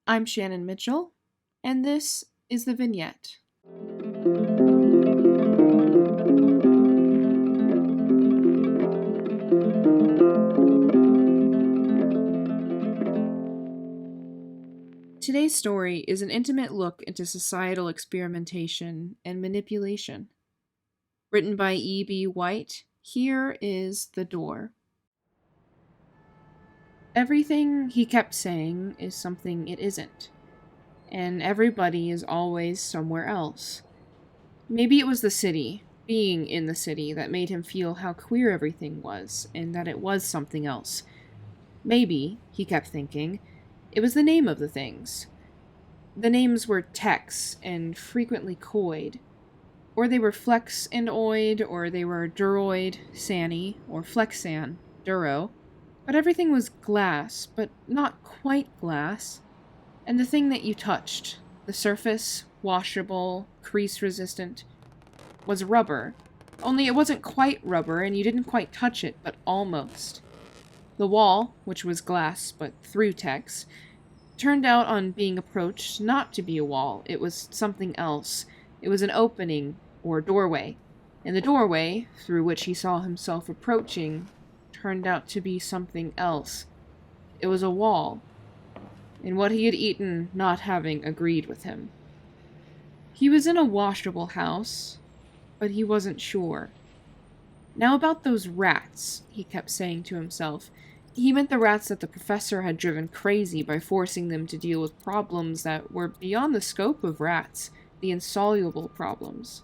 I'm Shannon Mitchell, and this is the Vignette. Today's story is an intimate look into societal experimentation and manipulation. Written by E.B. White, here is The Door. Everything he kept saying is something it isn't, and everybody is always somewhere else. Maybe it was the city, being in the city, that made him feel how queer everything was, and that it was something else. Maybe, he kept thinking, it was the name of the things. The names were Tex and frequently coyed. Or they were Flex and Oid, or they were Duroid, Sanny, or Flexan, Duro. But everything was glass, but not quite glass. And the thing that you touched, the surface, washable, crease-resistant, was rubber. Only it wasn't quite rubber, and you didn't quite touch it, but almost. The wall, which was glass but through Tex, turned out on being approached not to be a wall. It was something else. It was an opening, or doorway. And the doorway, through which he saw himself approaching, turned out to be something else. It was a wall. And what he had eaten not having agreed with him. He was in a washable house, but he wasn't sure. Now about those rats, he kept saying to himself. He meant the rats that the professor had driven crazy by forcing them to deal with problems that were beyond the scope of rats, the insoluble problems.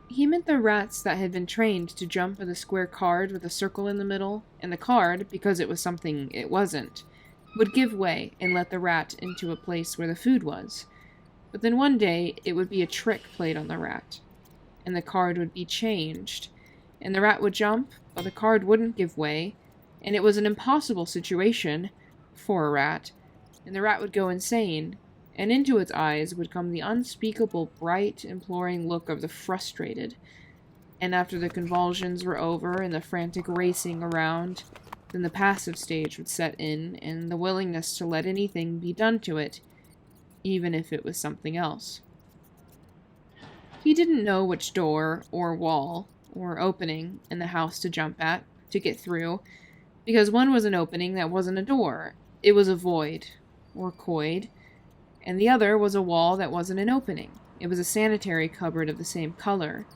He meant the rats that had been trained to jump at a square card with a circle in the middle, and the card, because it was something it wasn't, would give way and let the rat into a place where the food was. But then one day it would be a trick played on the rat, and the card would be changed, and the rat would jump, but the card wouldn't give way, and it was an impossible situation for a rat, and the rat would go insane, and into its eyes would come the unspeakable, bright, imploring look of the frustrated. And after the convulsions were over and the frantic racing around, then the passive stage would set in, and the willingness to let anything be done to it, even if it was something else. He didn't know which door, or wall, or opening in the house to jump at, to get through, because one was an opening that wasn't a door. It was a void, or coid, and the other was a wall that wasn't an opening. It was a sanitary cupboard of the same color.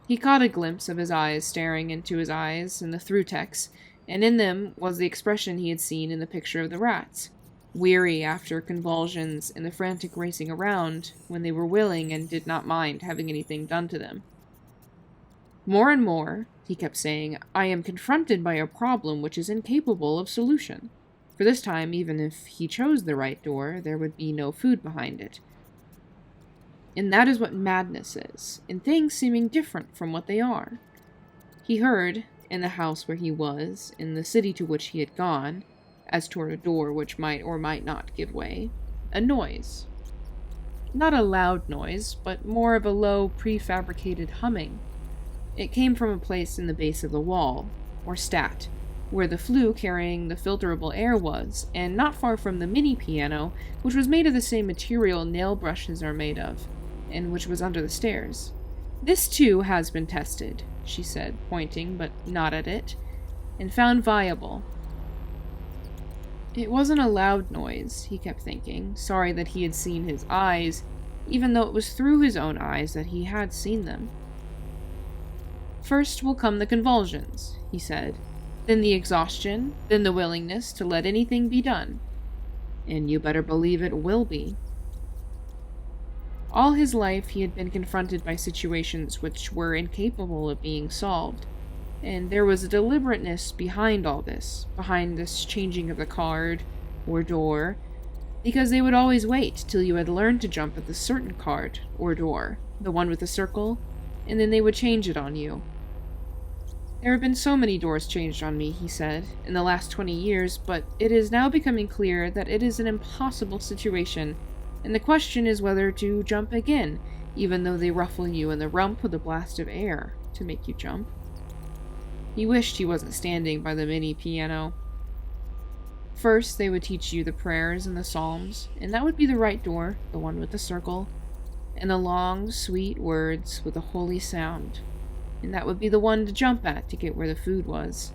He caught a glimpse of his eyes staring into his eyes in the through-tex, and in them was the expression he had seen in the picture of the rats, weary after convulsions and the frantic racing around, when they were willing and did not mind having anything done to them. More and more, he kept saying, I am confronted by a problem which is incapable of solution. For this time, even if he chose the right door, there would be no food behind it. And that is what madness is, in things seeming different from what they are. He heard, in the house where he was, in the city to which he had gone, as toward a door which might or might not give way, a noise. Not a loud noise, but more of a low, prefabricated humming. It came from a place in the base of the wall, or stat, where the flue carrying the filterable air was, and not far from the mini piano, which was made of the same material nail brushes are made of, and which was under the stairs. This too has been tested, she said, pointing, but not at it, and found viable. It wasn't a loud noise, he kept thinking, sorry that he had seen his eyes, even though it was through his own eyes that he had seen them. First will come the convulsions, he said, then the exhaustion, then the willingness to let anything be done. And you better believe it will be. All his life he had been confronted by situations which were incapable of being solved, and there was a deliberateness behind all this, behind this changing of the card, or door, because they would always wait till you had learned to jump at the certain card, or door, the one with the circle, and then they would change it on you. There have been so many doors changed on me, he said, in the last 20 years, but it is now becoming clear that it is an impossible situation, and the question is whether to jump again, even though they ruffle you in the rump with a blast of air to make you jump. He wished he wasn't standing by the mini piano. First, they would teach you the prayers and the psalms, and that would be the right door, the one with the circle, and the long, sweet words with a holy sound, and that would be the one to jump at to get where the food was.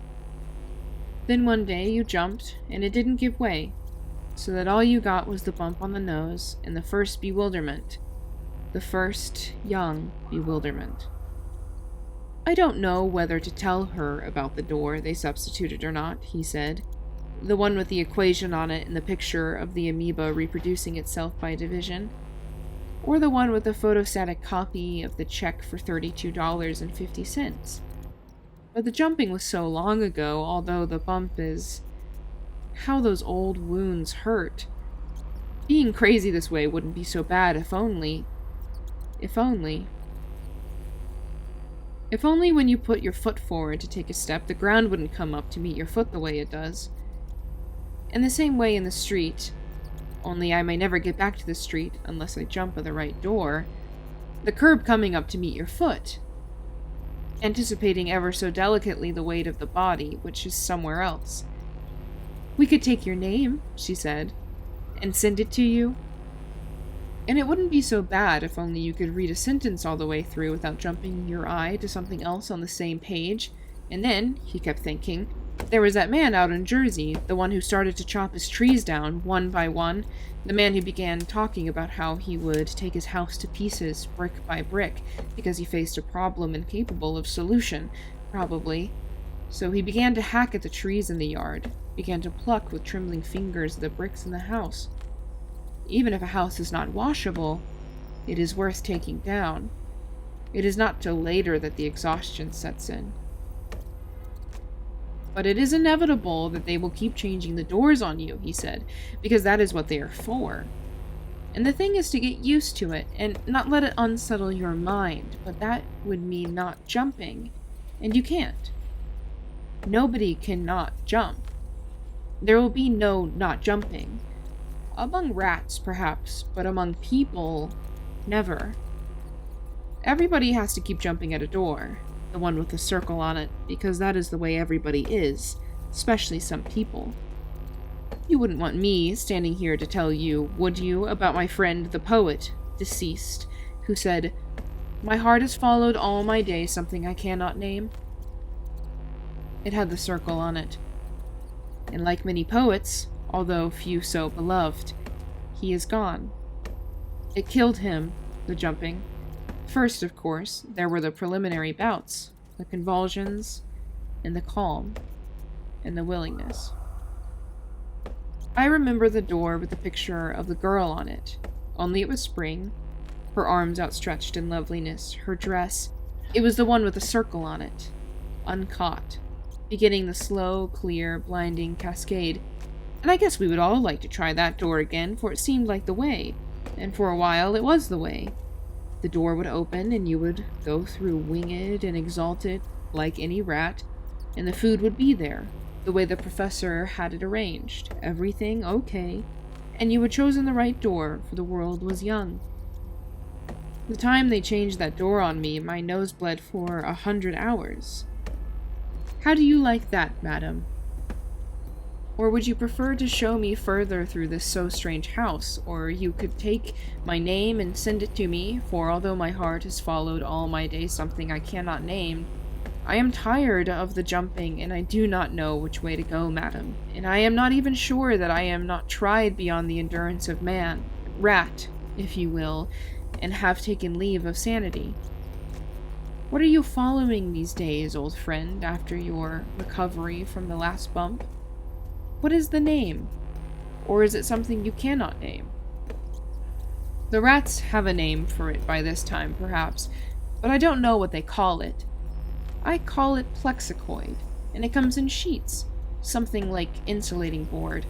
Then one day you jumped, and it didn't give way, so that all you got was the bump on the nose and the first bewilderment. The first young bewilderment. I don't know whether to tell her about the door they substituted or not, he said. The one with the equation on it and the picture of the amoeba reproducing itself by division. Or the one with the photostatic copy of the check for $32.50. But the jumping was so long ago, although the bump is... How those old wounds hurt. Being crazy this way wouldn't be so bad if only... If only when you put your foot forward to take a step, the ground wouldn't come up to meet your foot the way it does. In the same way in the street, only I may never get back to the street unless I jump at the right door, the curb coming up to meet your foot, anticipating ever so delicately the weight of the body, which is somewhere else. We could take your name, she said, and send it to you. And it wouldn't be so bad if only you could read a sentence all the way through without jumping your eye to something else on the same page. And then, he kept thinking, there was that man out in Jersey, the one who started to chop his trees down, one by one, the man who began talking about how he would take his house to pieces, brick by brick, because he faced a problem incapable of solution, probably. So he began to hack at the trees in the yard, began to pluck with trembling fingers the bricks in the house. Even if a house is not washable, it is worth taking down. It is not till later that the exhaustion sets in. But it is inevitable that they will keep changing the doors on you, he said, because that is what they are for. And the thing is to get used to it, and not let it unsettle your mind, but that would mean not jumping, and you can't. Nobody cannot jump. There will be no not jumping. Among rats, perhaps, but among people, never. Everybody has to keep jumping at a door, the one with the circle on it, because that is the way everybody is, especially some people. You wouldn't want me standing here to tell you, would you, about my friend the poet, deceased, who said, "My heart has followed all my days something I cannot name"? It had the circle on it. And like many poets, although few so beloved, he is gone. It killed him, the jumping. First, of course, there were the preliminary bouts, the convulsions, and the calm, and the willingness. I remember the door with the picture of the girl on it, only it was spring, her arms outstretched in loveliness, her dress, it was the one with the circle on it, uncaught, beginning the slow, clear, blinding cascade. And I guess we would all like to try that door again, for it seemed like the way, and for a while it was the way. The door would open, and you would go through winged and exalted, like any rat, and the food would be there, the way the professor had it arranged, everything okay, and you had chosen the right door, for the world was young. The time they changed that door on me, my nose bled for 100 hours. How do you like that, madam? Or would you prefer to show me further through this so strange house, or you could take my name and send it to me, for although my heart has followed all my days something I cannot name, I am tired of the jumping, and I do not know which way to go, madam, and I am not even sure that I am not tried beyond the endurance of man, rat, if you will, and have taken leave of sanity. What are you following these days, old friend, after your recovery from the last bump? What is the name? Or is it something you cannot name? The rats have a name for it by this time, perhaps, but I don't know what they call it. I call it plexicoid, and it comes in sheets, something like insulating board,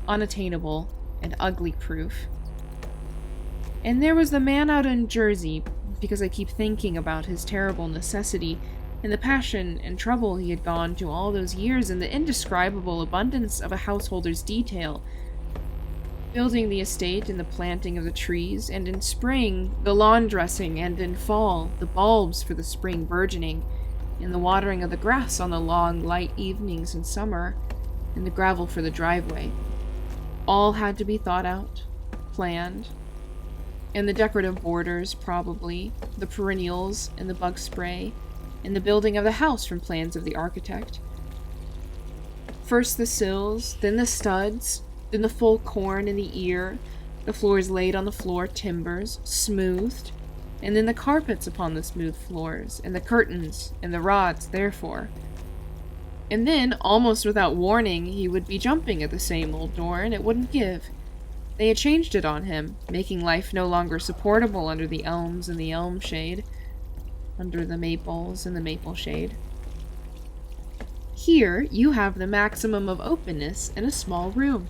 unattainable and ugly proof. And there was the man out in Jersey, because I keep thinking about his terrible necessity, and the passion and trouble he had gone to all those years, and the indescribable abundance of a householder's detail, building the estate and the planting of the trees, and in spring the lawn dressing, and in fall the bulbs for the spring burgeoning, and the watering of the grass on the long light evenings in summer, and the gravel for the driveway. All had to be thought out, planned. And the decorative borders, probably, the perennials and the bug spray, and the building of the house from plans of the architect. First the sills, then the studs, then the full corn in the ear, the floors laid on the floor timbers, smoothed, and then the carpets upon the smooth floors, and the curtains, and the rods therefore. And then, almost without warning, he would be jumping at the same old door, and it wouldn't give. They had changed it on him, making life no longer supportable under the elms and the elm shade, under the maples and the maple shade. Here, you have the maximum of openness in a small room.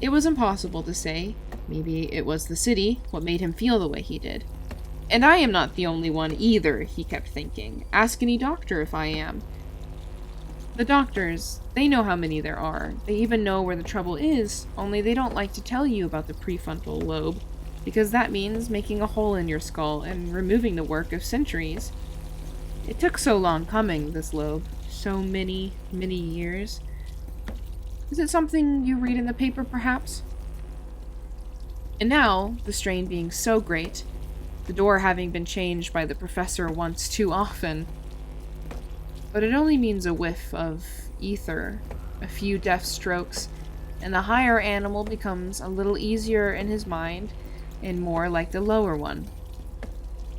It was impossible to say. Maybe it was the city, what made him feel the way he did. And I am not the only one either, he kept thinking. Ask any doctor if I am. The doctors, they know how many there are. They even know where the trouble is, only they don't like to tell you about the prefrontal lobe, because that means making a hole in your skull and removing the work of centuries. It took so long coming, this lobe. So many, many years. Is it something you read in the paper, perhaps? And now, the strain being so great, the door having been changed by the professor once too often, but it only means a whiff of ether, a few deft strokes, and the higher animal becomes a little easier in his mind and more like the lower one.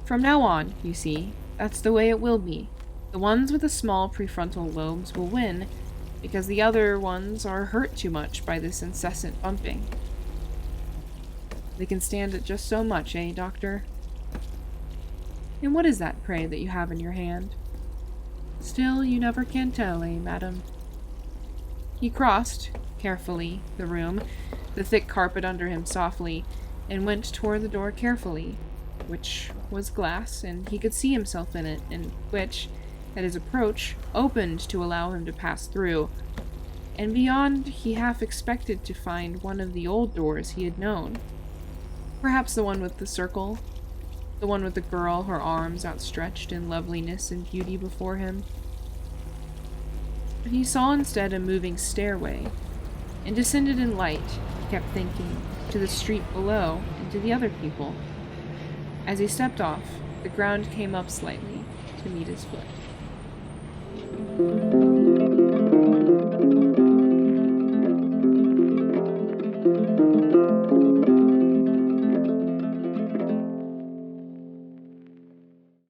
From now on, you see, that's the way it will be. The ones with the small prefrontal lobes will win, because the other ones are hurt too much by this incessant bumping. They can stand it just so much, eh, Doctor? And what is that, pray, that you have in your hand? Still, you never can tell, eh, madam? He crossed, carefully, the room, the thick carpet under him softly, and went toward the door carefully, which was glass, and he could see himself in it, and which, at his approach, opened to allow him to pass through. And beyond, he half expected to find one of the old doors he had known. Perhaps the one with the circle, the one with the girl, her arms outstretched in loveliness and beauty before him. But he saw instead a moving stairway, and descended in light, he kept thinking, to the street below, and to the other people. As he stepped off, the ground came up slightly to meet his foot.